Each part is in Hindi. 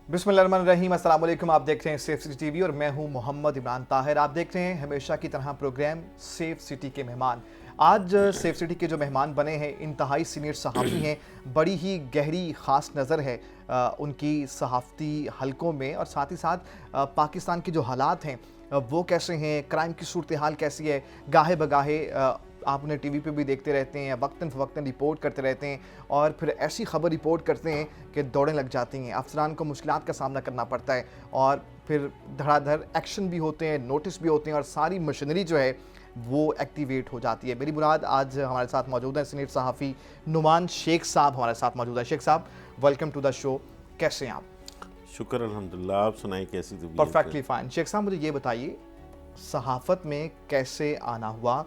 बिस्मिल्लाहिर्रहमानिर्रहीम, अस्सलाम वालेकुम। आप देख रहे हैं सेफ सिटी टीवी और मैं हूं मोहम्मद इमरान ताहिर। आप देख रहे हैं हमेशा की तरह प्रोग्राम सेफ सिटी के मेहमान। आज सेफ सिटी के जो मेहमान बने हैं इंतहाई सीनियर सहाफ़ी हैं, बड़ी ही गहरी ख़ास नज़र है उनकी सहाफ़ती हलकों में, और साथ ही साथ पाकिस्तान के जो हालात हैं वो कैसे हैं, क्राइम की सूरत हाल कैसी है, गाहे बगाहे आप उन्हें टीवी पे भी देखते रहते हैं, वक्तन फ़वक्तन रिपोर्ट करते रहते हैं और फिर ऐसी खबर रिपोर्ट करते हैं कि दौड़ें लग जाती हैं। अफसरान को मुश्किलात का सामना करना पड़ता है और फिर धड़ाधड़ एक्शन भी होते हैं, नोटिस भी होते हैं और सारी मशीनरी जो है वो एक्टिवेट हो जाती है। मेरी मुराद आज हमारे साथ मौजूद है सीनियर सहाफ़ी नुमान शेख साहब हमारे साथ मौजूद है। शेख साहब, वेलकम टू द शो। कैसे हैं आप? शुक्र अल्हम्दुलिल्लाह। आप सुनाइए कैसी तबीयत? Perfectly fine. शेख साहब, मुझे ये बताइए, सहाफ़त में कैसे आना हुआ?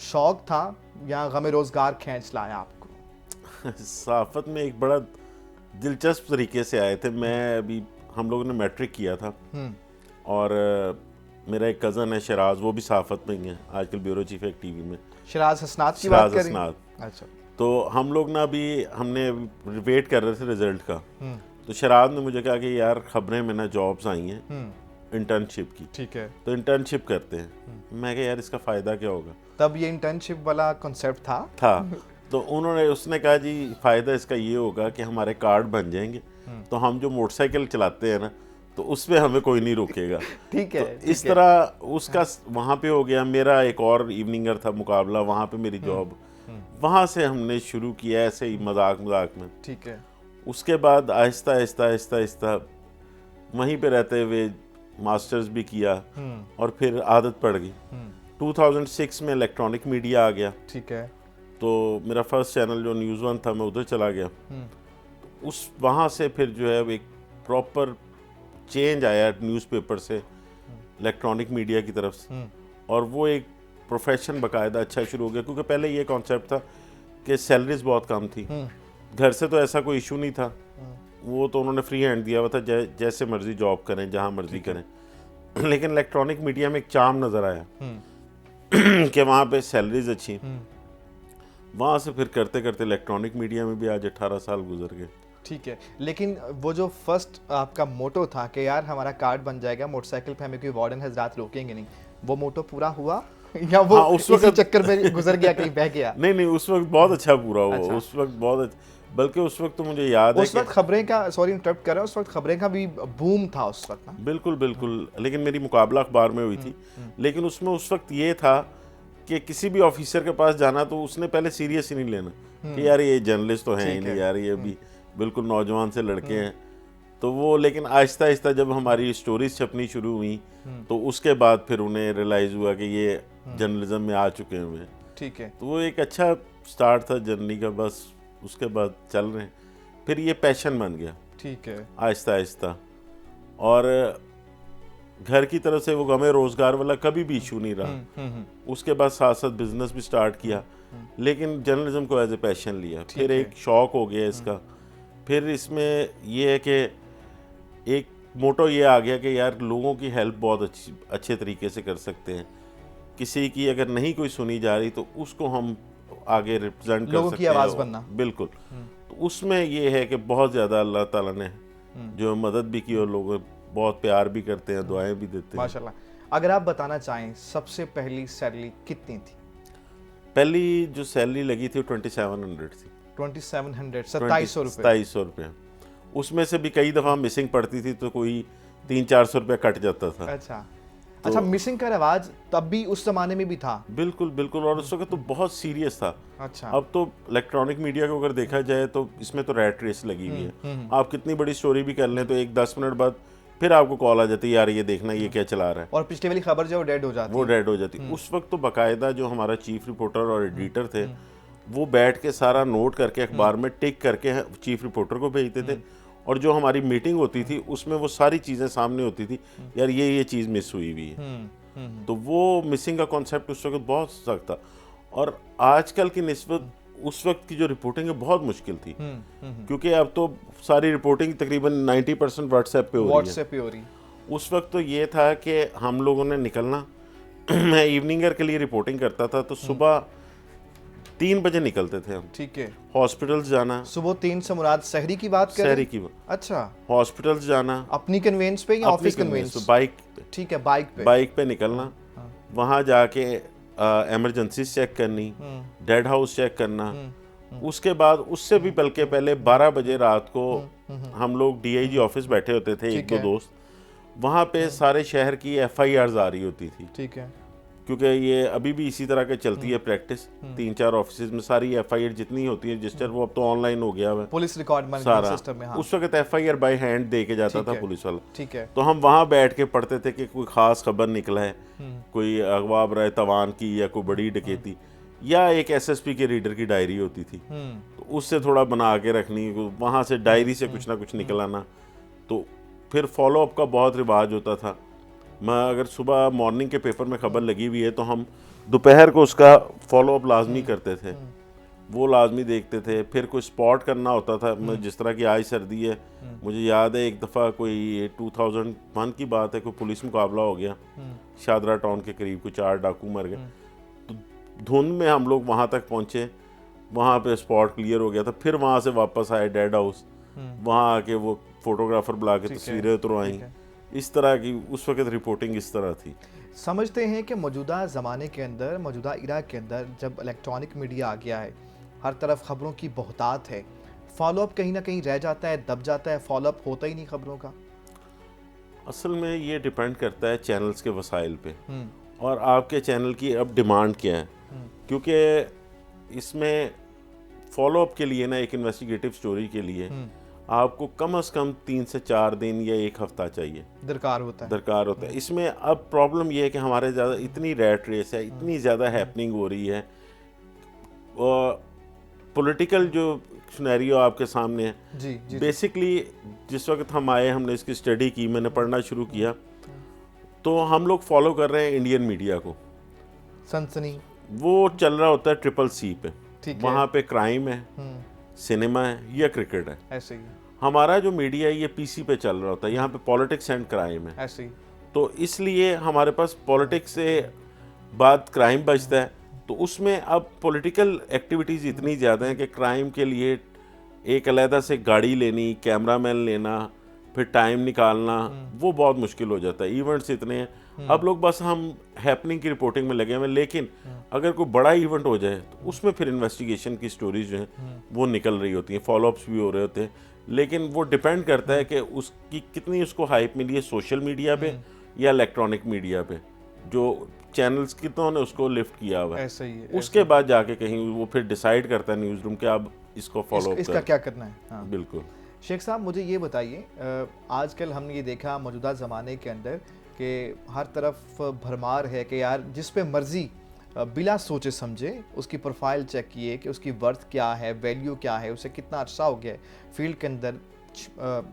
शौक था या गम रोज़गार खींच लाया आपको? सहाफ़त में एक बड़ा दिलचस्प तरीके से आए थे। हम लोगों ने मैट्रिक किया था और मेरा एक कज़न है शराज, वो भी सहाफ़त में ही है, आजकल ब्यूरो चीफ है टीवी में। शराज हसनात की बात करें? अच्छा। तो हम लोग ना हमने वेट कर रहे थे रिज़ल्ट का। तो शराज ने मुझे कहा कि यार खबरें में ना जॉब्स आई हैं इंटर्नशिप की, ठीक है, तो इंटर्नशिप करते हैं। मैं कहा यार इसका फ़ायदा क्या होगा? तब ये इंटर्नशिप वाला कॉन्सेप्ट था। तो उसने कहा जी फ़ायदा इसका ये होगा कि हमारे कार्ड बन जाएंगे, तो हम जो मोटरसाइकिल चलाते हैं ना, तो उसमें हमें कोई नहीं रोकेगा। ठीक है, तो इस तरह उसका वहाँ पे हो गया। मेरा एक और इवनिंगर था मुकाबला, वहाँ पे मेरी जॉब, वहाँ से हमने शुरू किया ऐसे ही मजाक मजाक में। ठीक है। उसके बाद आहिस्ता आहिस्ता आहिस्ता आहिस्ता वहीं पे रहते हुए मास्टर्स भी किया और फिर आदत पड़ गई। 2006 में इलेक्ट्रॉनिक मीडिया आ गया। ठीक है। तो मेरा फर्स्ट चैनल जो न्यूज़ वन था, मैं उधर चला गया। उस वहाँ से फिर जो है एक प्रॉपर चेंज आया न्यूज़पेपर से इलेक्ट्रॉनिक मीडिया की तरफ से, और वो एक प्रोफेशन बाकायदा अच्छा शुरू हो गया। क्योंकि पहले ये कॉन्सेप्ट था कि सैलरीज बहुत कम थी, घर से तो ऐसा कोई इशू नहीं था, वो तो उन्होंने फ्री हैंड दिया हुआ था, जैसे मर्जी जॉब करें, जहाँ मर्जी करें। लेकिन इलेक्ट्रॉनिक मीडिया में एक चार्म नज़र आया कि वहाँ पे सैलरीज अच्छी। वहाँ से फिर करते करते इलेक्ट्रॉनिक मीडिया में भी आज 18 साल गुजर गए। ठीक है, लेकिन वो जो फर्स्ट आपका मोटो था कि यार हमारा कार्ड बन जाएगा, मोटरसाइकिल पे हमें कोई वार्डन हजरात रोकेंगे नहीं, वो मोटो पूरा हुआ या वो उस वक्त चक्कर में गुजर गया, कहीं बह गया? नहीं, उस वक्त बहुत अच्छा पूरा हुआ। अच्छा। उस वक्त बहुत बल्कि उस वक्त तो मुझे याद है उस वक्त खबरें का, सॉरी इंटरप्ट कर रहा हूँ, उस वक्त खबरें का भी बूम था उस वक्त ना? बिल्कुल। लेकिन मेरी मुकाबला अखबार में हुई थी। लेकिन उसमें उस वक्त ये था कि किसी भी ऑफिसर के पास जाना तो उसने पहले सीरियस ही नहीं लेना कि यार ये जर्नलिस्ट तो हैं ही नहीं, यार ये भी बिल्कुल नौजवान से लड़के हैं। तो वो, लेकिन आहिस्ता आहिस्ता जब हमारी स्टोरीज छपनी शुरू हुई तो उसके बाद फिर उन्हें रियलाइज़ हुआ कि ये जर्नलिज्म में आ चुके हैं। ठीक है। तो वो एक अच्छा स्टार्ट था जर्नी का, बस उसके बाद चल रहे हैं। फिर ये पैशन बन गया। ठीक है। आहिस्ता आहिस्ता, और घर की तरफ से वो गमे रोज़गार वाला कभी भी इशू नहीं रहा। उसके बाद साथ साथ बिजनेस भी स्टार्ट किया, लेकिन जर्नलिज्म को एज ए पैशन लिया। फिर एक शौक़ हो गया इसका। फिर इसमें ये है कि एक मोटो ये आ गया कि यार लोगों की हेल्प बहुत अच्छे तरीके से कर सकते हैं। किसी की अगर नहीं कोई सुनी जा रही तो उसको हम आगे रिप्रेजेंट कर सकते हैं, लोगों की आवाज़ बनना। बिल्कुल। तो उसमें ये है कि बहुत ज़्यादा अल्लाह ताला ने जो मदद भी की और लोग बहुत प्यार भी करते हैं, दुआएं भी देते हैं। माशाल्लाह। अगर आप बताना चाहें सबसे पहली सैलरी कितनी थी? पहली जो सैलरी लगी थी वो 2700 थी। 2700, 2700 रुपये। 2700 रुपये। उसमें से भी कई दफ़ा मिसिंग पड़ती थी तो कोई 300-400 रुपये कट जाता था। अच्छा, मिसिंग का रिवाज तब भी उस जमाने में भी था? बिल्कुल। और उस वक्त तो बहुत सीरियस था। अच्छा। अब तो इलेक्ट्रॉनिक मीडिया को अगर देखा जाए तो इसमें तो रैट रेस लगी हुई है। आप कितनी बड़ी स्टोरी भी कर लें तो एक 10 मिनट बाद फिर आपको कॉल आ जाती है, यार ये देखना ये क्या चला रहा है, और पिछले वाली खबर जो वो डेड हो जाती है। उस वक्त तो बाकायदा जो हमारा चीफ रिपोर्टर और एडिटर थे वो बैठ के सारा नोट करके अखबार में टिक करके चीफ रिपोर्टर को भेजते थे, और जो हमारी मीटिंग होती थी उसमें वो सारी चीज़ें सामने होती थी, यार ये चीज़ मिस हुई हुई है। तो वो मिसिंग का कॉन्सेप्ट उस वक्त बहुत सख्त था, और आजकल की निस्बत उस वक्त की जो रिपोर्टिंग है बहुत मुश्किल थी। क्योंकि अब तो सारी रिपोर्टिंग तकरीबन 90% व्हाट्सएप पे हो रही है। उस वक्त तो ये था कि हम लोगों ने निकलना मैं इवनिंगर के लिए रिपोर्टिंग करता था, तो सुबह 3 बजे निकलते थे हम, ठीक है। हॉस्पिटल्स जाना। सुबह 3 से मुराद शहरी की बात कर रहे शहरी हैं? की बात, अच्छा, हॉस्पिटल्स जाना अपनी कन्वेंस पे या अपनी ऑफिस convenience कन्वेंस? पे, बाइक पे, ठीक है, बाइक पे। बाइक पे निकलना, वहाँ जाके एमरजेंसी चेक करनी, डेड हाउस चेक करना। उसके बाद उससे भी बल्कि पहले 12 बजे रात को हम लोग डीआईजी ऑफिस बैठे होते थे, एक ठीक दो है। दोस्त, वहाँ पे सारे शहर की एफआईआर आ रही होती थी, ठीक है। क्योंकि ये अभी भी इसी तरह के चलती है प्रैक्टिस। 3-4 ऑफिस में सारी एफआईआर जितनी होती है रजिस्टर, वो अब तो ऑनलाइन हो गया है पुलिस रिकॉर्ड मैनेजमेंट सारा। सिस्टम में। हाँ, उस वक्त एफआईआर बाय हैंड दे के जाता ठीक था है। पुलिस वाला। ठीक है। तो हम वहाँ बैठ के पढ़ते थे कि कोई ख़ास खबर निकला है, कोई अगवा बराए तवान की या कोई बड़ी डकैती, या एक एसएसपी के रीडर की डायरी होती थी, तो उससे थोड़ा बना के रखनी, वहाँ से डायरी से कुछ ना कुछ निकल आना। तो फिर फॉलो अप का बहुत रिवाज होता था। मैं अगर सुबह मॉर्निंग के पेपर में खबर लगी हुई है तो हम दोपहर को उसका फॉलो अप लाजमी करते थे, वो लाजमी देखते थे। फिर कोई स्पॉट करना होता था, मैं जिस तरह की आज सर्दी है, मुझे याद है एक दफ़ा कोई 2001 की बात है, कोई पुलिस मुकाबला हो गया शादरा टाउन के करीब, कोई 4 डाकू मर गए। तो धुंध में हम लोग वहाँ तक पहुँचे, वहाँ पे स्पॉट क्लियर हो गया था। फिर वहाँ से वापस आए डेड हाउस, वहाँ आके वो फोटोग्राफर बुला के तस्वीरें उतरवाई। इस तरह की उस वक्त रिपोर्टिंग इस तरह थी। समझते हैं कि मौजूदा ज़माने के अंदर, मौजूदा इरा के अंदर, जब इलेक्ट्रॉनिक मीडिया आ गया है, हर तरफ खबरों की बहुतात है, फॉलोअप कहीं ना कहीं रह जाता है, दब जाता है, फॉलोअप होता ही नहीं खबरों का। असल में ये डिपेंड करता है चैनल्स के वसाइल पे और आपके चैनल की अब डिमांड क्या है, क्योंकि इसमें फॉलोअप के लिए ना, एक इन्वेस्टिगेटिव स्टोरी के लिए आपको कम से कम 3 से 4 दिन या 1 हफ्ता चाहिए, दरकार होता है। इसमें अब प्रॉब्लम ये है कि हमारे ज़्यादा इतनी रैट रेस है, इतनी ज़्यादा हैपनिंग हो रही है, और पॉलिटिकल जो सिनेरियो आपके सामने है, जी। बेसिकली जिस वक्त हम आए, हमने इसकी स्टडी की, मैंने पढ़ना शुरू किया, तो हम लोग फॉलो कर रहे हैं इंडियन मीडिया को। सनसनी वो चल रहा होता है CCC पे, ठीक है। वहाँ पे क्राइम है, सिनेमा है या क्रिकेट है। ऐसे ही हमारा जो मीडिया है ये PC पे चल रहा होता है, यहाँ पे पॉलिटिक्स एंड क्राइम है। ऐसे ही। तो इसलिए हमारे पास पॉलिटिक्स से बाद क्राइम बचता है, तो उसमें अब पॉलिटिकल एक्टिविटीज़ इतनी ज़्यादा हैं कि क्राइम के लिए एक अलहदा से गाड़ी लेनी, कैमरामैन लेना, फिर टाइम निकालना, वो बहुत मुश्किल हो जाता है। इवेंट्स इतने हैं, अब लोग बस हम हैपनिंग की रिपोर्टिंग में लगे हुए हैं, लेकिन अगर कोई बड़ा इवेंट हो जाए तो उसमें फिर इन्वेस्टिगेशन की स्टोरीज जो हैं वो निकल रही होती हैं, फॉलोअप्स भी हो रहे होते हैं। लेकिन वो डिपेंड करता है कि उसकी कितनी उसको हाइप मिली है सोशल मीडिया पे या इलेक्ट्रॉनिक मीडिया पे, जो चैनल्स कितनों ने उसको लिफ्ट किया हुआ है। ऐसे ही है, उसके बाद जाके कहीं वो फिर डिसाइड करता है न्यूज़ रूम कि अब इसको फॉलो इसका क्या करना है। हाँ। बिल्कुल। शेख साहब, मुझे ये बताइए, आजकल हमने ये देखा मौजूदा ज़माने के अंदर कि हर तरफ भरमार है कि यार जिस पे मर्ज़ी बिला सोचे समझे उसकी प्रोफाइल चेक किए कि उसकी वर्थ क्या है, वैल्यू क्या है, उसे कितना अर्सा हो गया है फील्ड के अंदर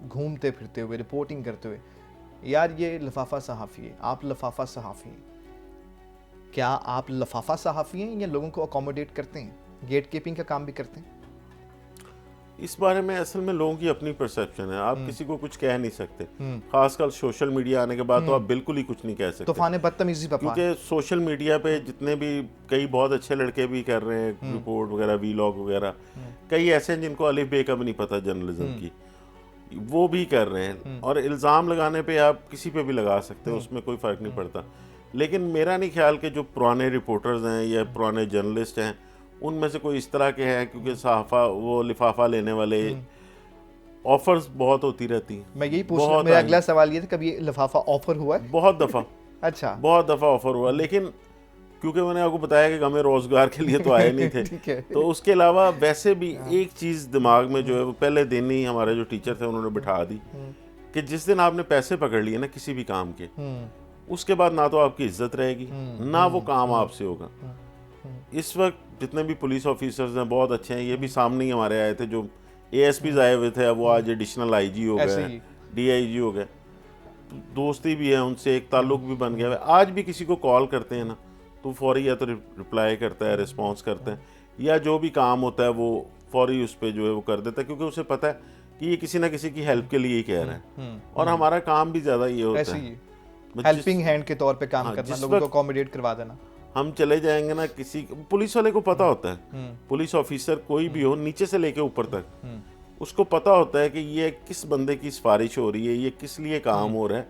घूमते फिरते हुए, रिपोर्टिंग करते हुए। यार ये लफाफा सहाफ़ी है, आप लफाफा सहाफ़ी हैं। क्या आप लफाफा सहाफ़ी हैं या लोगों को अकोमोडेट करते हैं, गेट कीपिंग का काम भी करते हैं? इस बारे में असल में लोगों की अपनी परसेप्शन है, आप किसी को कुछ कह नहीं सकते। खासकर सोशल मीडिया आने के बाद तो आप बिल्कुल ही कुछ नहीं कह सकते, तूफान बदतमीजी पे क्योंकि सोशल मीडिया पे जितने भी कई बहुत अच्छे लड़के भी कर रहे हैं रिपोर्ट वगैरह, वीलॉग वगैरह, कई ऐसे हैं जिनको अलिफ बे का भी नहीं पता जर्नलिज्म की, वो भी कर रहे हैं। और इल्ज़ाम लगाने पे आप किसी पे भी लगा सकते हैं, उसमें कोई फ़र्क नहीं पड़ता। लेकिन मेरा नहीं ख्याल कि जो पुराने रिपोर्टर्स हैं या पुराने जर्नलिस्ट हैं उनमें से कोई इस तरह के हैं, क्योंकि सहाफ़ा वो लिफाफा लेने वाले ऑफर्स बहुत होती रहती हैं। मैं यही पूछ रहा, मेरा अगला सवाल ये था, कभी लिफाफा ऑफर हुआ है? बहुत दफ़ा। अच्छा, बहुत दफ़ा ऑफर हुआ, लेकिन क्योंकि मैंने आपको बताया कि हमें रोज़गार के लिए तो आए नहीं थे ठीक है। तो उसके अलावा वैसे भी एक चीज़ दिमाग में जो है वो पहले दिन ही हमारे जो टीचर थे उन्होंने बिठा दी कि जिस दिन आपने पैसे पकड़ लिए ना किसी भी काम के, उसके बाद ना तो आपकी इज्जत रहेगी ना वो काम आपसे होगा। इस वक्त जितने भी पुलिस ऑफिसर्स हैं बहुत अच्छे हैं, ये भी सामने ही हमारे आए थे, जो ASPs आए हुए थे, अब वो आज एडिशनल IG हो गए, DIG हो गए, दोस्ती भी है उनसे, एक ताल्लुक भी बन गया है। आज भी किसी को कॉल करते हैं ना तो फौरी या तो रिप्लाई करता है, रिस्पॉन्स करता है, या जो भी काम होता है वो फौरी उस पर जो है वो कर देता है, क्योंकि उसे पता है कि ये किसी ना किसी की हेल्प के लिए ही कह रहा है। और हमारा काम भी ज़्यादा ये होता है, हेल्पिंग हैंड के तौर पे काम करना, लोगों को अकोमोडेट करवा देना। हम चले जाएंगे ना, किसी पुलिस वाले को पता होता है, पुलिस ऑफिसर कोई भी हो नीचे से लेके ऊपर तक, उसको पता होता है कि ये किस बंदे की सिफारिश हो रही है, ये किस लिए काम हो रहा है,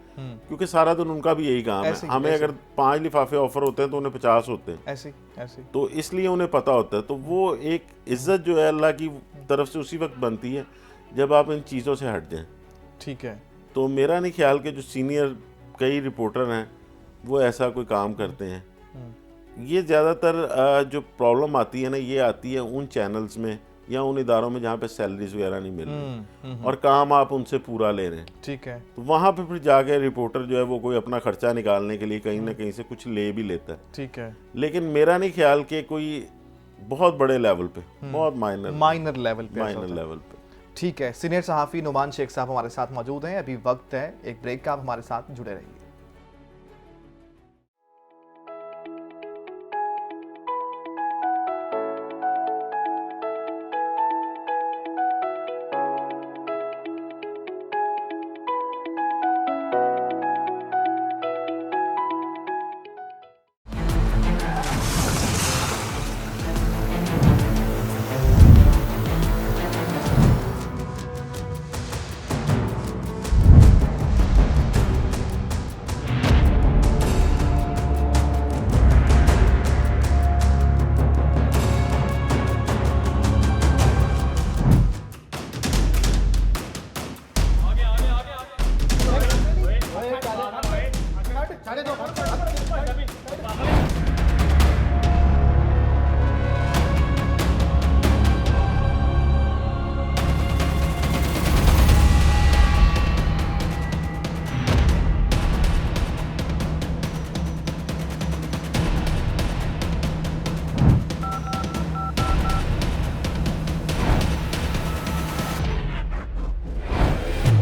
क्योंकि सारा दिन उनका भी यही काम है। हमें अगर 5 लिफाफे ऑफर होते हैं तो उन्हें 50 होते हैं, ऐसे तो इसलिए उन्हें पता होता है। तो वो एक इज्जत जो है अल्लाह की तरफ से उसी वक्त बनती है जब आप इन चीज़ों से हट जाएं। ठीक है। तो मेरा नहीं ख्याल कि जो सीनियर कई रिपोर्टर हैं वो ऐसा कोई काम करते हैं। ये ज़्यादातर जो प्रॉब्लम आती है ना, ये आती है उन चैनल्स में या उन इदारों में जहाँ पे सैलरीज वगैरह नहीं मिल रही और काम आप उनसे पूरा ले रहे हैं। ठीक है। तो वहाँ पे फिर जाके रिपोर्टर जो है वो कोई अपना खर्चा निकालने के लिए कहीं ना कहीं से कुछ ले भी लेता है। ठीक है। लेकिन मेरा नहीं ख्याल कि कोई बहुत बड़े लेवल पे, बहुत माइनर लेवल पे। ठीक है। सीनियर सहाफ़ी नुमान शेख साहब हमारे साथ मौजूद हैं। अभी वक्त है एक ब्रेक का, आप हमारे साथ जुड़े रहिए।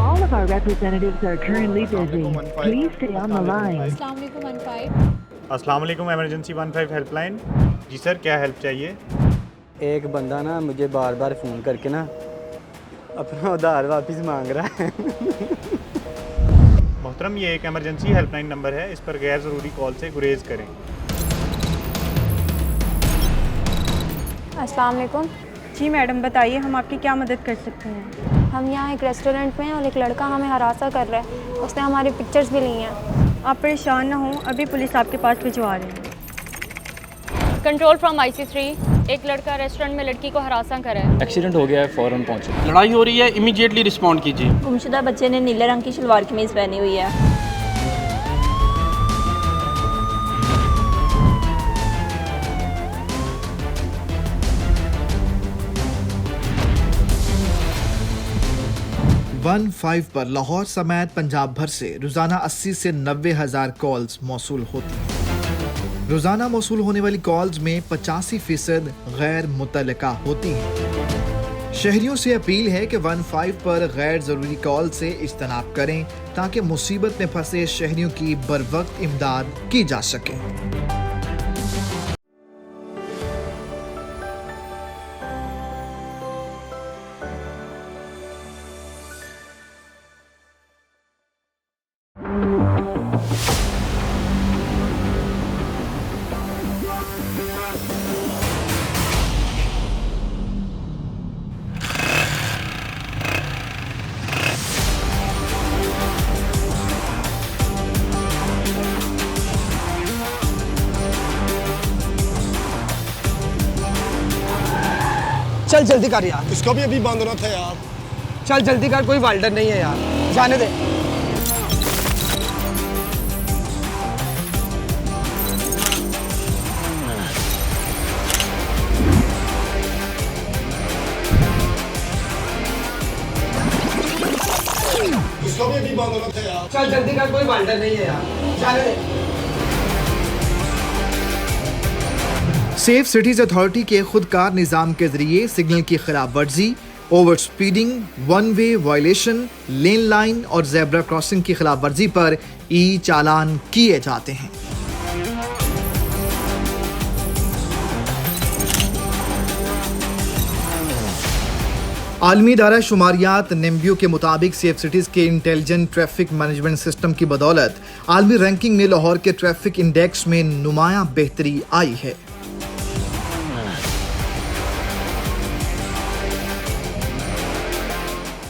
All of our representatives are currently busy. Please stay on the line. अस्सलाम वालेकुम 15। अस्सलाम वालेकुम इमरजेंसी 15 हेल्पलाइन। जी सर, क्या हेल्प चाहिए? एक बंदा ना मुझे बार बार फ़ोन करके ना अपना उधार वापस मांग रहा है। मोहतरम, ये एक इमरजेंसी हेल्पलाइन नंबर है, इस पर गैर ज़रूरी कॉल से गुरेज करें। अस्सलाम वालेकुम। जी मैडम, बताइए हम आपकी क्या मदद कर सकते हैं? हम यहाँ एक रेस्टोरेंट में हैं और एक लड़का हमें हरासा कर रहा है, उसने हमारी पिक्चर्स भी ली हैं। आप परेशान ना हों, अभी पुलिस आपके पास भिजवा रहे हैं। कंट्रोल फ्रॉम IC3, एक लड़का रेस्टोरेंट में लड़की को हरासा कर रहा है। एक्सीडेंट हो गया है, फ़ौरन पहुंचो। लड़ाई हो रही है, इमीडिएटली रिस्पॉन्ड कीजिए। गुमशुदा बच्चे ने नीले रंग की शलवार कमीज पहनी हुई है। वन 5 पर लाहौर समेत पंजाब भर से रोजाना 80 से 90 हज़ार कॉल्स मौसूल होती हैं। रोजाना मौसूल होने वाली कॉल्स में 85% गैर मुतल्लका होती हैं। शहरियों से अपील है कि 15 पर गैर जरूरी कॉल से इज्तनाब करें ताकि मुसीबत में फंसे शहरियों की बरवक्त इमदाद की जा सके। चल जल्दी कर यार। इसको भी अभी बांधना था यार। चल जल्दी कर, कोई वाल्डर नहीं है यार, जाने दे। इसको भी अभी बांधना था यार। चल जल्दी कर, कोई वाल्डर नहीं है यार, जाने दे। सेफ सिटीज अथॉरिटी के खुदकार निज़ाम के जरिए सिग्नल की खिलाफ वर्जी, over speeding, one way violation, lane line और जेब्रा क्रॉसिंग की खिलाफ वर्जी पर ई चालान किए जाते हैं। आलमी दायरा शुमारियात निम्बियो के मुताबिक सेफ सिटीज़ के इंटेलिजेंट ट्रैफिक मैनेजमेंट सिस्टम की बदौलत आलमी रैंकिंग में लाहौर के ट्रैफिक इंडेक्स में नुमायां बेहतरी आई है।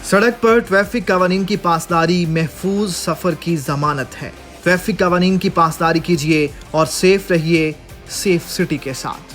सड़क पर ट्रैफिक कवानीन की पासदारी महफूज सफर की जमानत है। ट्रैफिक कवानीन की पासदारी कीजिए और सेफ रहिए सेफ सिटी के साथ।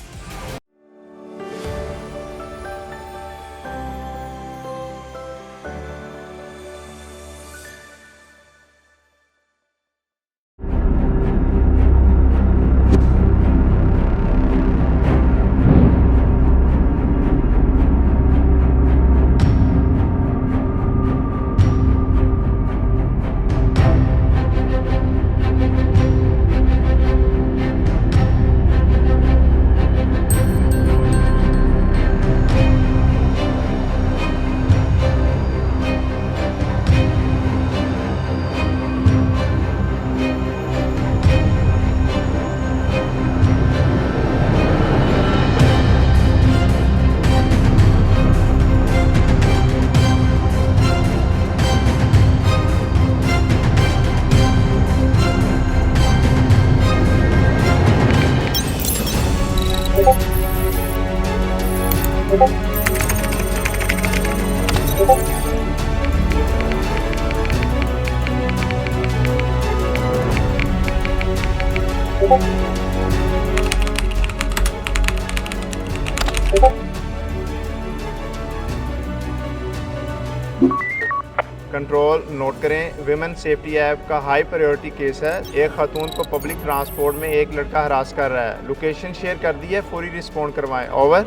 कंट्रोल नोट करें, विमेन सेफ्टी ऐप का हाई प्रायोरिटी केस है। एक खातून को पब्लिक ट्रांसपोर्ट में एक लड़का हरास कर रहा है। लोकेशन शेयर कर दी है, फौरी रिस्पॉन्ड करवाएं। ओवर।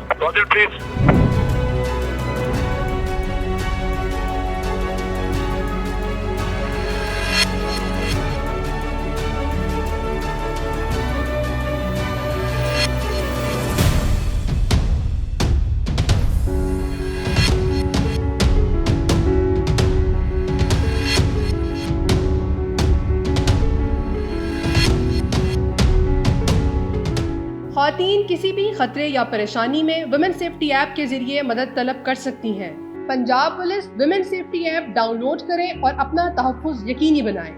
ख़वातीन किसी भी खतरे या परेशानी में वुमेन सेफ्टी ऐप के जरिए मदद तलब कर सकती हैं। Punjab police women safety app download करें और अपना तहफ़्फ़ुज़ यकीनी बनाएं।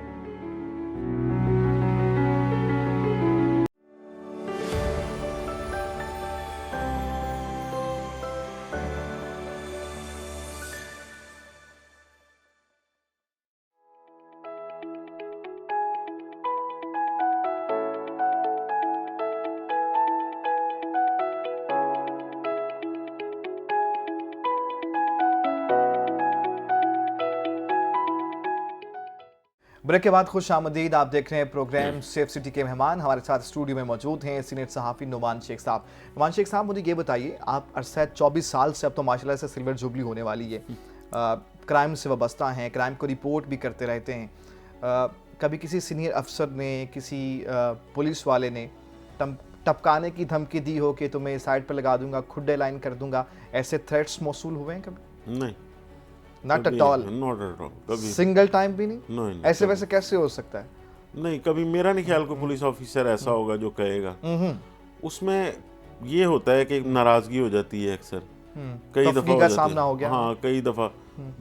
ब्रेक के बाद खुश आमदीद। आप देख रहे हैं प्रोग्राम सेफ सिटी के मेहमान। हमारे साथ स्टूडियो में मौजूद हैं सीनियर सहाफ़ी नुमान शेख साहब। नुमान शेख साहब, मुझे ये बताइए, आप अरसा 24 साल से अब तो माशाल्लाह से सिल्वर जुबली होने वाली है, क्राइम से वाबस्ता हैं, क्राइम को रिपोर्ट भी करते रहते हैं। कभी किसी सीनियर अफसर ने, किसी पुलिस वाले ने टपकाने की धमकी दी हो कि तुम्हें साइड पर लगा दूंगा, खुड्डे लाइन कर दूंगा, ऐसे थ्रेट्स मौसूल हुए हैं कभी? नहीं, not at all. Not at all, कभी सिंगल टाइम भी नहीं? नहीं, ऐसे वैसे कैसे हो सकता है? नहीं, कभी मेरा नहीं ख्याल कोई पुलिस ऑफिसर ऐसा होगा जो कहेगा। उसमें ये होता है कि नाराजगी हो जाती है अक्सर, कई दफा का सामना हो गया। हाँ, कई दफा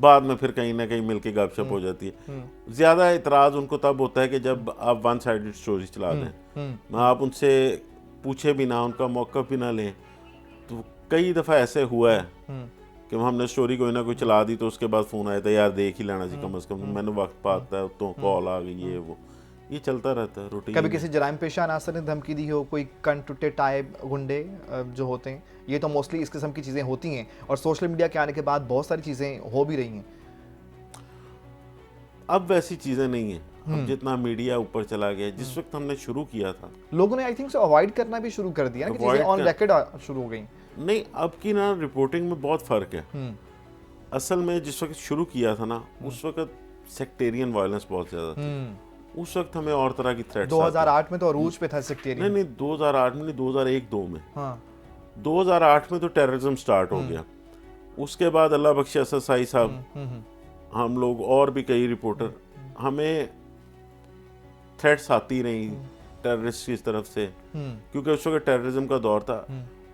बाद में फिर कहीं ना कहीं मिलके गपशप हो जाती है। ज्यादा इतराज उनको तब होता है कि जब आप वन साइडेड स्टोरी चला दें, आप उनसे पूछे भी ना, उनका मौक़िफ़ भी ना लें। तो कई दफा ऐसे हुआ है कि हमने स्टोरी कोई ना कोई चला दी तो उसके बाद फ़ोन आया था, यार देख ही लेना चाहिए कम से कम, मैंने वक्त पाता है तो कॉल आ गई, ये वो, ये चलता रहता है रूटीन। कभी किसी जराइम पेशा अनासर ने धमकी दी हो, कोई कन टुटे टाइप गुंडे जो होते हैं, ये तो मोस्टली इस किस्म की चीज़ें होती हैं और सोशल मीडिया के आने के बाद बहुत सारी चीज़ें हो भी रही हैं। अब वैसी चीज़ें नहीं हैं। अब जितना मीडिया ऊपर चला गया, जिस वक्त हमने शुरू किया था, लोगों ने आई थिंक सो अवॉइड करना भी शुरू कर दिया, चीज़ें ऑन रिकॉर्ड शुरू हो गई। नहीं, अब की ना रिपोर्टिंग में बहुत फ़र्क है। असल में जिस वक्त शुरू किया था ना, उस वक्त सेक्टेरियन वायलेंस बहुत ज़्यादा थी। उस वक्त हमें और तरह की थ्रेट्स 2008 में तो अरूज पे था सेक्टेरियन। नहीं, 2008 में नहीं, 2001-2 में। हाँ। 2008 में तो टेररिज्म स्टार्ट हो गया। उसके बाद अल्लाह बख्शे SSI साहब, हम लोग और भी कई रिपोर्टर, हमें थ्रेट्स आती रही टेररिस्ट की तरफ से, क्योंकि उस वक्त टेररिज्म का दौर था।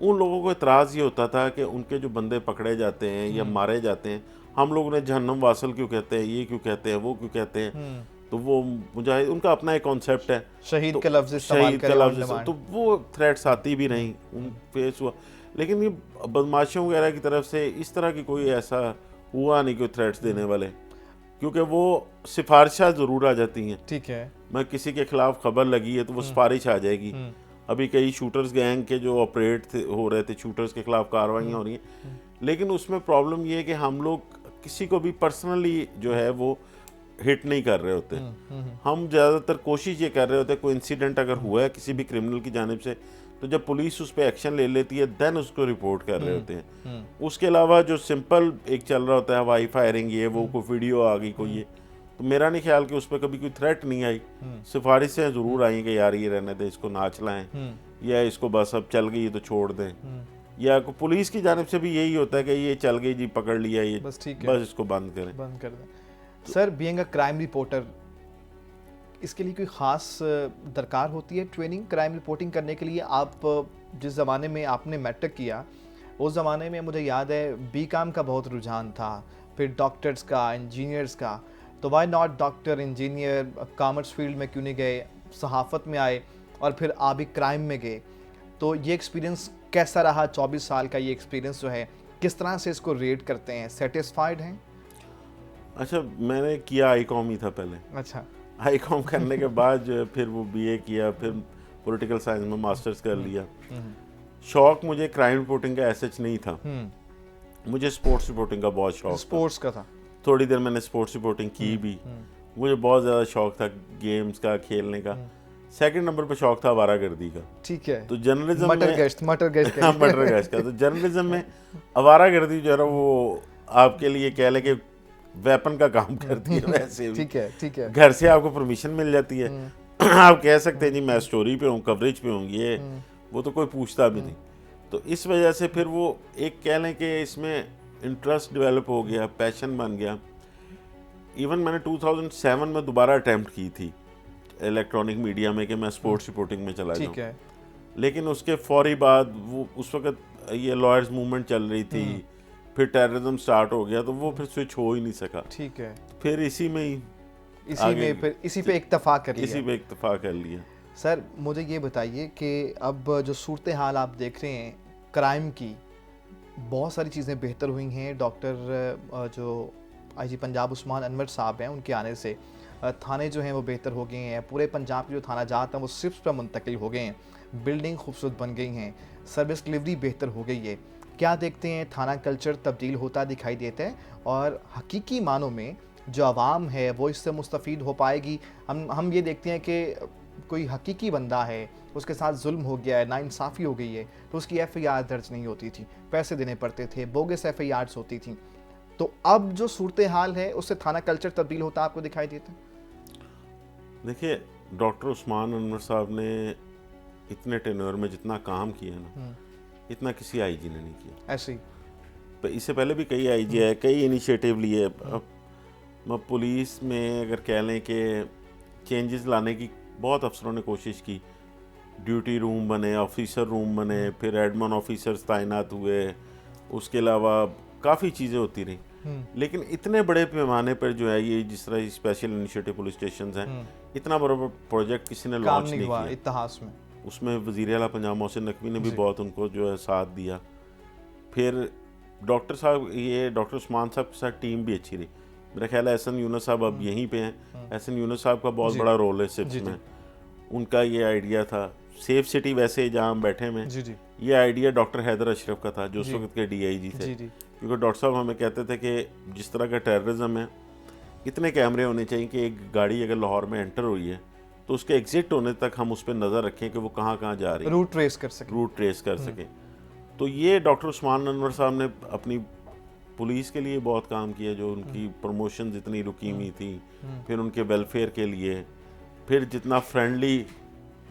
उन लोगों को इतराज़ ये होता था कि उनके जो बंदे पकड़े जाते हैं या मारे जाते हैं, हम लोग उन्हें जहन्नम वासल क्यों कहते हैं, ये क्यों कहते हैं, वो क्यों कहते हैं। तो वो मुजाहिद, उनका अपना एक कॉन्सेप्ट है, शहीद तो का लफ्ज़ इस्तेमाल शहीद का करें on लफ्ज़, demand। तो वो थ्रेट्स आती भी नहीं, उन फेस हुआ। लेकिन ये बदमाशियों वगैरह की तरफ से इस तरह की कोई ऐसा हुआ नहीं कोई थ्रेट्स देने वाले, क्योंकि वो सिफारिशा ज़रूर आ जाती हैं। ठीक है। मैं किसी के खिलाफ खबर लगी है तो वो सिफारिश आ जाएगी। अभी कई शूटर्स गैंग के जो ऑपरेट हो रहे थे, शूटर्स के खिलाफ कार्रवाइयाँ हो रही हैं, लेकिन उसमें प्रॉब्लम ये है कि हम लोग किसी को भी पर्सनली जो है वो हिट नहीं कर रहे होते। हम ज़्यादातर कोशिश ये कर रहे होते हैं, कोई इंसिडेंट अगर हुआ है किसी भी क्रिमिनल की जानिब से, तो जब पुलिस उस पर एक्शन ले लेती है देन उसको रिपोर्ट कर रहे होते हैं। उसके अलावा जो सिंपल एक चल रहा होता है हवाई फायरिंग, ये वो कोई वीडियो आ गई कोई, ये तो मेरा नहीं ख्याल कि उस पर कभी कोई थ्रेट नहीं आई। सिफारिशें ज़रूर आई कि यार ये रहने दें, इसको ना चलाएं, या इसको बस अब चल गई तो छोड़ दें, या पुलिस की जानिब से भी यही होता है कि ये चल गई जी, पकड़ लिया, ये बस ठीक है, बस इसको बंद करें, बंद कर दें। Sir, being a crime reporter, इसके लिए कोई ख़ास दरकार होती है ट्रेनिंग क्राइम रिपोर्टिंग करने के लिए? आप जिस ज़माने में आपने मैट्रिक किया, उस ज़माने में मुझे याद है बीकॉम का बहुत रुझान था, फिर डॉक्टर्स का, इंजीनियर्स का, तो why not doctor, engineer, commerce field में क्यों नहीं गए, सहाफ़त में आए और फिर आप भी क्राइम में गए। तो ये एक्सपीरियंस कैसा रहा? 24 साल का ये एक्सपीरियंस जो है, किस तरह से इसको रेट करते हैं? सेटिस्फाइड हैं? अच्छा, मैंने किया आईकॉम ही था पहले। अच्छा। आईकॉम करने के बाद जो है फिर वो बीए किया, फिर पॉलिटिकल साइंस में मास्टर्स कर लिया। शौक मुझे क्राइम रिपोर्टिंग का एसएच नहीं था, मुझे स्पोर्ट्स रिपोर्टिंग का बहुत शौक, स्पोर्ट्स का था। थोड़ी देर मैंने स्पोर्ट्स रिपोर्टिंग की भी। मुझे बहुत ज़्यादा शौक था गेम्स का, खेलने का। सेकंड नंबर पे शौक था आवारागर्दी का। ठीक है। तो जर्नलिज्म मटर में गश्त का तो जर्नलिज्म में आवारागर्दी जो है वो आपके लिए कह ले कि वेपन का काम करती है वैसे भी। ठीक है, ठीक है। घर से आपको परमिशन मिल जाती है, आप कह सकते हैं जी मैं स्टोरी पे हूँ, कवरेज पे हूँ, ये वो तो कोई पूछता भी नहीं। तो इस वजह से फिर वो एक कह लें कि इसमें इंटरेस्ट डेवलप हो गया, पैशन बन गया। इवन मैंने 2007 में दोबारा अटैम्प्ट की थी इलेक्ट्रॉनिक मीडिया में कि मैं स्पोर्ट्स रिपोर्टिंग में चला जाऊँ, लेकिन उसके फौरी बाद वो उस वक्त ये लॉयर्स मूवमेंट चल रही थी, फिर टेररिज्म स्टार्ट हो गया, तो वो फिर स्विच हो ही नहीं सका। ठीक है। फिर इसी में फिर इसी पे इक्तफा कर लिया। इसी पे इक्तफा कर लिया। सर, मुझे ये बताइए कि अब जो सूरत हाल आप देख रहे हैं क्राइम की, बहुत सारी चीज़ें बेहतर हुई हैं। डॉक्टर जो आईजी पंजाब उस्मान अनवर साहब हैं, उनके आने से थाने जो हैं वो बेहतर हो गए हैं। पूरे पंजाब के जो थाना जात हैं वो सिर्फ पर मुंतकिल हो गए हैं, बिल्डिंग खूबसूरत बन गई हैं, सर्विस डिलीवरी बेहतर हो गई है। क्या देखते हैं, थाना कल्चर तब्दील होता दिखाई देता है और हकीकी मानों में जो आवाम है वो इससे मुस्तफ़ीद हो पाएगी? हम ये देखते हैं कि कोई हकीकी बंदा है, उसके साथ जुल्म हो गया है, नाइंसाफ़ी हो गई है, तो उसकी FIR दर्ज नहीं होती थी, पैसे देने पड़ते थे, बोगस FIRs होती थी। तो अब जो सूरत हाल है उससे थाना कल्चर तब्दील होता आपको दिखाई देता है? देखिए, डॉक्टर उस्मान अनवर साहब ने इतने टेन्योर में जितना काम किया ना, इतना किसी आईजी ने नहीं किया। ऐसे ही इससे पहले भी कई आईजी है, कई इनिशिएटिव लिए। अब पुलिस में अगर कह लें कि चेंजेस लाने की बहुत अफसरों ने कोशिश की, ड्यूटी रूम बने, ऑफिसर रूम बने, फिर एडमन ऑफिसर्स तैनात हुए, उसके अलावा काफ़ी चीज़ें होती रही, लेकिन इतने बड़े पैमाने पर जो है ये जिस तरह स्पेशल इनिशिएटिव पुलिस स्टेशन हैं, इतना बड़ा प्रोजेक्ट किसी ने लॉन्च नहीं किया इतिहास में। उसमें वज़ीर आला पंजाब मोहसिन नकवी ने भी बहुत उनको जो है साथ दिया। फिर डॉक्टर साहब, ये डॉक्टर उस्मान साहब के साथ टीम भी अच्छी रही। मेरा ख्याल है एहसन यूनुस साहब अब यहीं पे हैं, एहसन यूनुस साहब का बहुत बड़ा रोल है सिप्स में। उनका ये आइडिया था सेफ सिटी, वैसे जहाँ हम बैठे में, ये आइडिया डॉक्टर हैदर अशरफ का था जो उस वक्त के DIG थे। क्योंकि डॉक्टर साहब हमें कहते थे कि जिस तरह का टेररिज्म है, इतने कैमरे होने चाहिए कि एक गाड़ी अगर लाहौर में एंटर हुई है तो उसके एग्जिट होने तक हम उस पर नज़र रखें कि वो कहाँ कहाँ जा रही है, रूट ट्रेस कर सकें। तो ये डॉक्टर उस्मान अनवर साहब ने अपनी पुलिस के लिए बहुत काम किया, जो उनकी प्रमोशन इतनी रुकी हुई थी, फिर उनके वेलफेयर के लिए, फिर जितना फ्रेंडली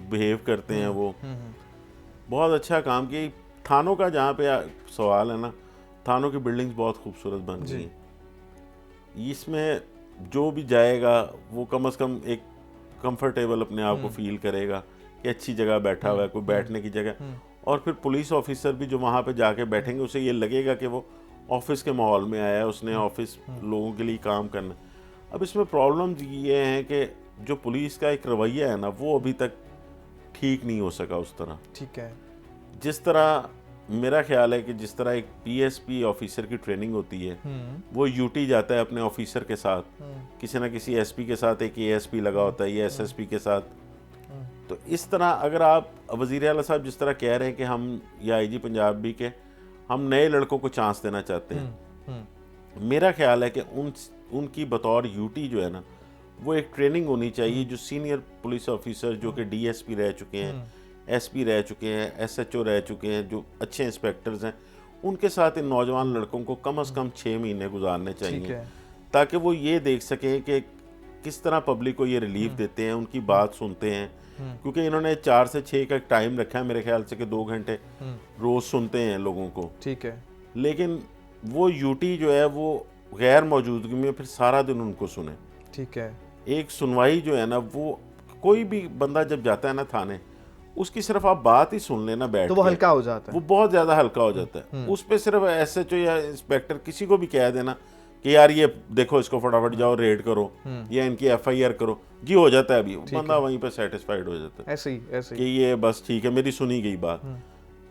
बिहेव करते हैं वो, बहुत अच्छा काम किया। थानों का जहाँ पे सवाल है ना, थानों की बिल्डिंग्स बहुत खूबसूरत बन गई हैं। इसमें जो भी जाएगा वो कम से कम एक कंफर्टेबल अपने आप को फील करेगा कि अच्छी जगह बैठा हुआ है, कोई बैठने की जगह। और फिर पुलिस ऑफिसर भी जो वहाँ पे जाके बैठेंगे उसे ये लगेगा कि वो ऑफिस के माहौल में आया है, उसने ऑफिस लोगों के लिए काम करना। अब इसमें प्रॉब्लम ये है कि जो पुलिस का एक रवैया है ना, वो अभी तक ठीक नहीं हो सका उस तरह। ठीक है। जिस तरह मेरा ख्याल है कि जिस तरह एक पीएसपी ऑफिसर की ट्रेनिंग होती है, वो यूटी जाता है अपने ऑफिसर के साथ, किसी ना किसी एसपी के साथ एक एएसपी लगा होता है या एसएसपी के साथ। तो इस तरह अगर आप वज़ीर आला साहब जिस तरह कह रहे हैं कि हम या आईजी पंजाब भी के हम नए लड़कों को चांस देना चाहते हैं, मेरा ख्याल है कि उनकी बतौर यूटी जो है ना, वो एक ट्रेनिंग होनी चाहिए जो सीनियर पुलिस ऑफिसर जो कि डीएसपी रह चुके हैं, एसपी रह चुके हैं, एसएचओ रह चुके हैं, जो अच्छे इंस्पेक्टर्स हैं, उनके साथ इन नौजवान लड़कों को कम से कम 6 महीने गुजारने चाहिए, ताकि वो ये देख सकें कि किस तरह पब्लिक को ये रिलीफ देते हैं, उनकी बात सुनते हैं। क्योंकि इन्होंने 4 से 6 का टाइम रखा है मेरे ख्याल से कि 2 घंटे रोज सुनते हैं लोगों को। ठीक है। लेकिन वो यूटी जो है वो गैर मौजूदगी में फिर सारा दिन उनको सुने। ठीक है। एक सुनवाई जो है ना, वो कोई भी बंदा जब जाता है ना थाने, उसकी सिर्फ आप बात ही सुन लेना बैठ तो वो हल्का हो जाता है, वो बहुत ज़्यादा हल्का हो जाता है। उस पर सिर्फ एसएचओ या इंस्पेक्टर किसी को भी कह देना कि यार ये देखो इसको फटाफट जाओ रेड करो या इनकी एफआईआर करो, जी हो जाता है। अभी बंदा वहीं पर सेटिस्फाइड हो जाता है, ऐसे ही कि ये बस ठीक है, मेरी सुनी गई बात।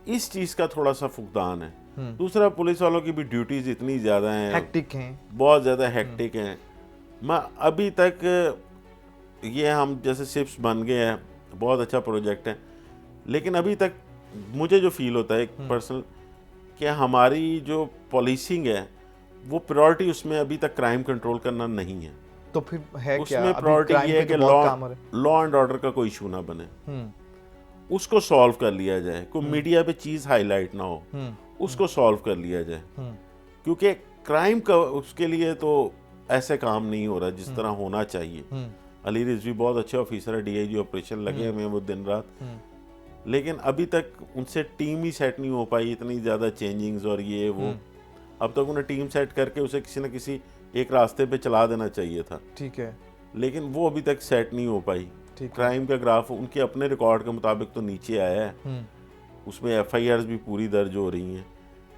इस चीज़ का थोड़ा सा फुकदान है। दूसरा, पुलिस वालों की भी ड्यूटीज इतनी ज़्यादा हैं, हेक्टिक हैं, बहुत ज़्यादा हेक्टिक हैं। मैं अभी तक ये हम जैसे शिप्स बन गए हैं, बहुत अच्छा प्रोजेक्ट है, लेकिन अभी तक मुझे जो फील होता है एक पर्सनल, कि हमारी जो पॉलिसिंग है वो प्रायोरिटी उसमें अभी तक क्राइम कंट्रोल करना नहीं है। तो फिर है क्या? उसमें प्रायोरिटी ये है कि लॉ एंड ऑर्डर का कोई इशू ना बने, उसको सॉल्व कर लिया जाए। कोई मीडिया पे चीज़ हाईलाइट ना हो, उसको सॉल्व कर लिया जाए। क्योंकि क्राइम का उसके लिए तो ऐसे काम नहीं हो रहा जिस तरह होना चाहिए। अली रिजवी बहुत अच्छे ऑफिसर है, डीआईजी ऑपरेशन लगे हुए हैं वो दिन रात, लेकिन अभी तक उनसे टीम ही सेट नहीं हो पाई। इतनी ज़्यादा चेंजिंग्स और ये वो, अब तक उन्हें टीम सेट करके उसे किसी न किसी एक रास्ते पे चला देना चाहिए था। ठीक है। लेकिन वो अभी तक सेट नहीं हो पाई। क्राइम का ग्राफ उनके अपने रिकॉर्ड के मुताबिक तो नीचे आया है, उसमें एफआईआर्स भी पूरी दर्ज हो रही हैं,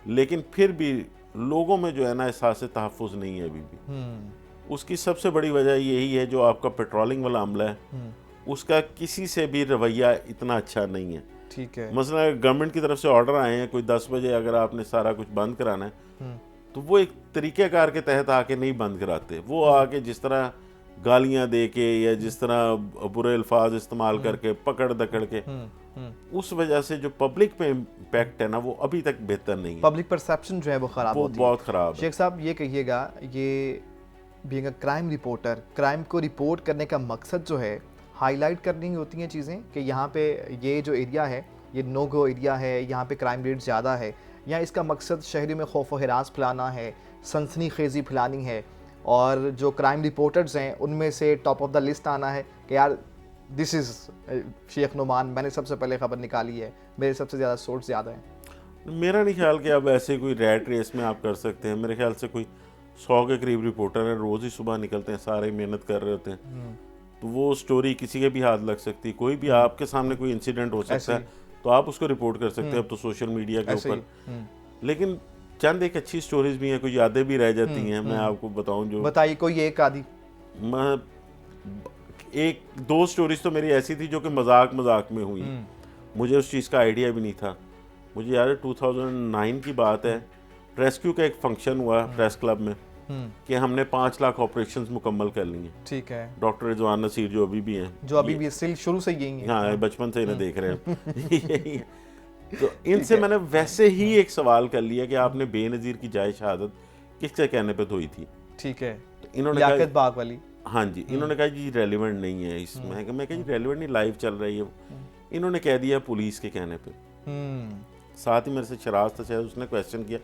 लेकिन फिर भी लोगों में जो है ना एहसास तहफ़्फ़ुज़ नहीं है अभी भी। उसकी सबसे बड़ी वजह यही है, जो आपका पेट्रोलिंग वाला अमला है, उसका किसी से भी रवैया इतना अच्छा नहीं है। ठीक है। मसला गवर्नमेंट की तरफ से ऑर्डर आए हैं कोई 10 बजे अगर आपने सारा कुछ बंद कराना है, तो वो एक तरीक़ेकार के तहत आके नहीं बंद कराते। वो आके जिस तरह गालियां दे के या जिस तरह बुरे अल्फाज इस्तेमाल करके पकड़ दकड़ के, उस वजह से जो पब्लिक पे इम्पैक्ट है ना, वो अभी तक बेहतर नहीं है। पब्लिक परसेप्शन जो है वो ख़राब होती है, बहुत ख़राब है। शेख साहब ये कहिएगा, ये being a crime reporter, crime को रिपोर्ट करने का मकसद जो है हाईलाइट करनी होती हैं चीज़ें कि यहाँ पे ये जो एरिया है ये नो गो एरिया है, यहाँ पे क्राइम रेट ज़्यादा है, या इसका मकसद शहरी में खौफ व हिरास फैलाना है, सनसनी खेज़ी फैलानी है, और जो क्राइम रिपोर्टर्स हैं उनमें से टॉप ऑफ द लिस्ट आना है कि यार दिस इज़ शेख नुमान, मैंने सबसे पहले खबर निकाली है, मेरे सबसे ज़्यादा सोर्स ज़्यादा हैं। मेरा नहीं ख्याल कि अब ऐसे कोई रैट रेस में आप कर सकते हैं। मेरे ख्याल से कोई 100 के करीब रिपोर्टर हैं, रोज़ ही सुबह निकलते हैं, सारे मेहनत कर रहे होते हैं, तो वो स्टोरी किसी के भी हाथ लग सकती है। कोई भी आपके सामने कोई इंसिडेंट हो सकता है तो आप उसको रिपोर्ट कर सकते हैं अब तो सोशल मीडिया के ऊपर। लेकिन चंद एक अच्छी स्टोरीज भी हैं, कुछ यादें भी रह जाती हैं। मैं आपको बताऊं, जो बताइए कोई एक आधी। मैं एक दो स्टोरीज तो मेरी ऐसी थी जो कि मजाक में हुई, मुझे उस चीज़ का आइडिया भी नहीं था। मुझे याद है 2009 की बात है, रेस्क्यू का एक फंक्शन हुआ प्रेस क्लब में कि हमने 5 लाख ऑपरेशंस मुकम्मल कर लिए। ठीक है। डॉक्टर रिजवान नसीर जो अभी भी हैं, जो अभी भी स्टिल शुरू से यही है, हाँ बचपन से इन्हें देख रहे हैं तो इनसे मैंने वैसे ही एक सवाल कर लिया कि आपने बेनज़ीर की जाए शहादत किसके कहने पे धोई थी। ठीक है। तो इन्होंने कहा बाग वाली, हाँ जी, इन्होंने कहा जी रेलिवेंट नहीं है इसमें। मैं कहा जी रेलिवेंट नहीं, लाइव चल रही है। इन्होंने कह दिया पुलिस के कहने पे। साथ ही मेरे से शराज था शायद, उसने क्वेश्चन किया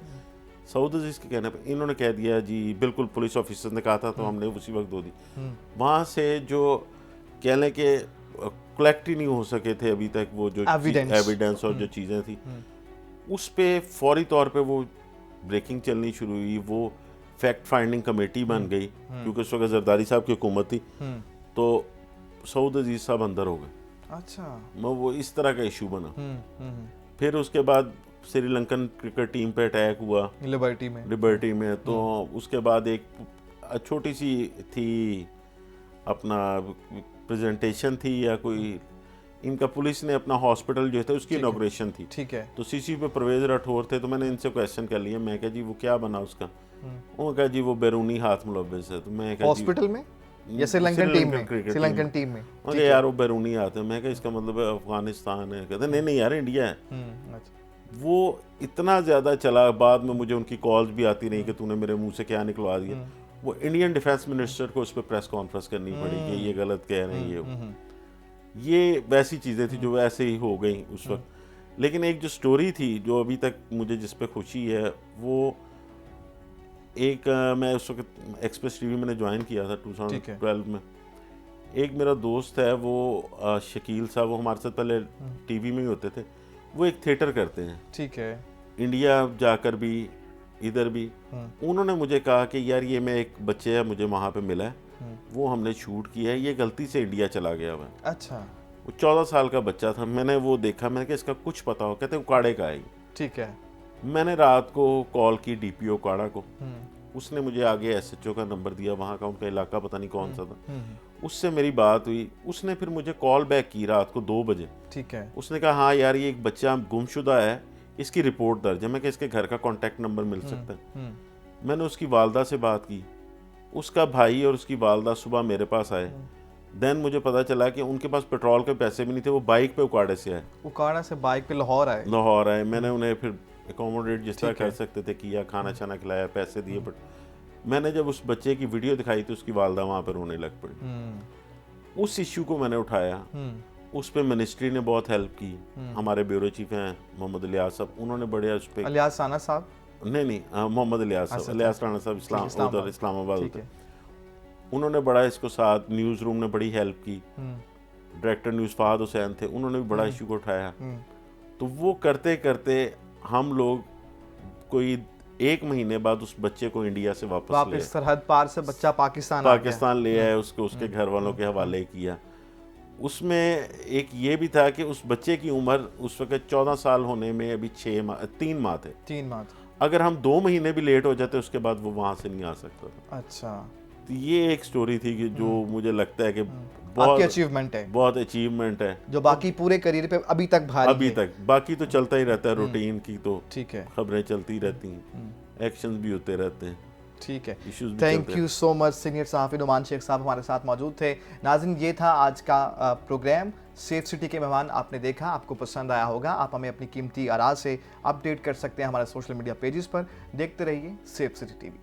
सऊद अजीज़ के कहने पे, इन्होंने कह दिया जी बिल्कुल पुलिस ऑफिसर ने कहा था तो हमने उसी वक्त धो दी। वहाँ से जो कह लें कि कलेक्ट ही नहीं हो सके थे अभी तक वो जो एविडेंस और जो चीज़ें थी, उस पे फौरी तौर पे वो ब्रेकिंग चलनी शुरू हुई। वो फैक्ट फाइंडिंग कमेटी बन गई क्योंकि उस वक्त जरदारी साहब की हुकूमत थी, तो सऊद अजीज़ साहब अंदर हो गए। अच्छा। वो इस तरह का इशू बना। फिर उसके बाद श्रीलंकन क्रिकेट टीम पे अटैक हुआ लिबर्टी में। तो उसके बाद एक छोटी सी थी अपना प्रेजेंटेशन थी या कोई इनका पुलिस ने अपना हॉस्पिटल जो था उसकी इनॉग्रेशन थी। ठीक है। तो सीसी पे परवेज राठौर थे, तो मैंने इनसे क्वेश्चन कर लिया, मैं कहा जी वो क्या बना उसका? उन्होंने कहा जी वो बैरूनी हाथ मुलव्वस है। तो मैं कहा हॉस्पिटल में या श्रीलंकन टीम में मुझे यार वो बैरूनी हाथ है। मैं कहा इसका मतलब है अफगानिस्तान है। कहते नहीं यार इंडिया है। वो इतना ज़्यादा चला, बाद में मुझे उनकी कॉल्स भी आती रही कि तूने मेरे मुंह से क्या निकलवा दिया। वो इंडियन डिफेंस मिनिस्टर को उस पर प्रेस कॉन्फ्रेंस करनी पड़ी कि ये गलत कह रहे हैं। ये वैसी चीज़ें थी जो वैसे ही हो गई उस वक्त। लेकिन एक जो स्टोरी थी जो अभी तक मुझे जिस पे खुशी है वो एक मैं उस वक्त एक्सप्रेस टीवी मैंने ज्वाइन किया था 2012 में। एक मेरा दोस्त है वो शकील साहब, वो हमारे साथ पहले टीवी में ही होते थे। वो एक थिएटर करते हैं, ठीक है, इंडिया जाकर भी इधर भी। उन्होंने मुझे कहा कि यार ये मैं एक बच्चे है मुझे वहाँ पे मिला है, वो हमने शूट किया है, ये गलती से इंडिया चला गया हुआ। अच्छा। वो 14 साल का बच्चा था। मैंने वो देखा, मैंने कहा इसका कुछ पता हो? कहते उकाड़े का है। ठीक है। मैंने रात को कॉल की डीपीओ उकाड़ा को, उसने मुझे आगे एसएचओ का नंबर दिया, वहाँ का उनका इलाका पता नहीं कौन सा था। उससे मेरी बात हुई, उसने फिर मुझे कॉल बैक की रात को 2 बजे। ठीक है। उसने कहा हाँ यार ये एक बच्चा गुमशुदा है, इसकी रिपोर्ट दर्ज है। मैं क्या इसके घर का कॉन्टैक्ट नंबर मिल सकता है? मैंने उसकी वालदा से बात की, उसका भाई और उसकी वालदा सुबह मेरे पास आए। देन मुझे पता चला कि उनके पास पेट्रोल के पैसे भी नहीं थे, वो बाइक पे उकाड़े से आए। उकाड़ा से बाइक पे लाहौर आए। मैंने उन्हें फिर एकोमोडेट जिस तरह कर सकते थे किया, खाना छाना खिलाया, पैसे दिए। बट मैंने जब उस बच्चे की वीडियो दिखाई तो उसकी वालदा वहाँ पर रोने लग पड़ी। उस इश्यू को मैंने उठाया, उस पर मिनिस्ट्री ने बहुत हेल्प की। हमारे ब्यूरो चीफ हैं मोहम्मद इलियास साहब, उन्होंने बड़े उस पर इलियास राणा साहब नहीं मोहम्मद इलियास साहब, इलियास राणा साहब इस्लामाबाद होते, उन्होंने बड़ा इसको साथ, न्यूज़ रूम ने बड़ी हेल्प की। डायरेक्टर न्यूज़ फहद हुसैन थे, उन्होंने भी बड़ा इशू को उठाया। तो वो करते करते हम लोग कोई 1 महीने बाद उस बच्चे को इंडिया से वापस सरहद पार से बच्चा पाकिस्तान ले आए, उसको उसके घर वालों के हवाले किया। उसमें एक ये भी था कि उस बच्चे की उम्र उस वक्त 14 साल होने में अभी 3 माह थे। अगर हम 2 महीने भी लेट हो जाते उसके बाद वो वहाँ से नहीं आ सकता था। अच्छा। तो ये एक स्टोरी थी कि जो मुझे लगता है कि बहुत अचीवमेंट है जो बाकी पूरे करियर पे अभी तक भारी है। बाकी तो चलता ही रहता है रूटीन की, तो ठीक है, खबरें चलती रहती हैं, एक्शंस भी होते रहते हैं। ठीक है, thank you so much. Senior सहाफ़ी नुमान शेख साहब हमारे साथ मौजूद थे। नाज़रीन, ये था आज का प्रोग्राम सेफ सिटी के मेहमान। आपने देखा, आपको पसंद आया होगा। आप हमें अपनी कीमती आराज़ से अपडेट कर सकते हैं हमारे सोशल मीडिया पेजेस पर। देखते रहिए सेफ सिटी टीवी।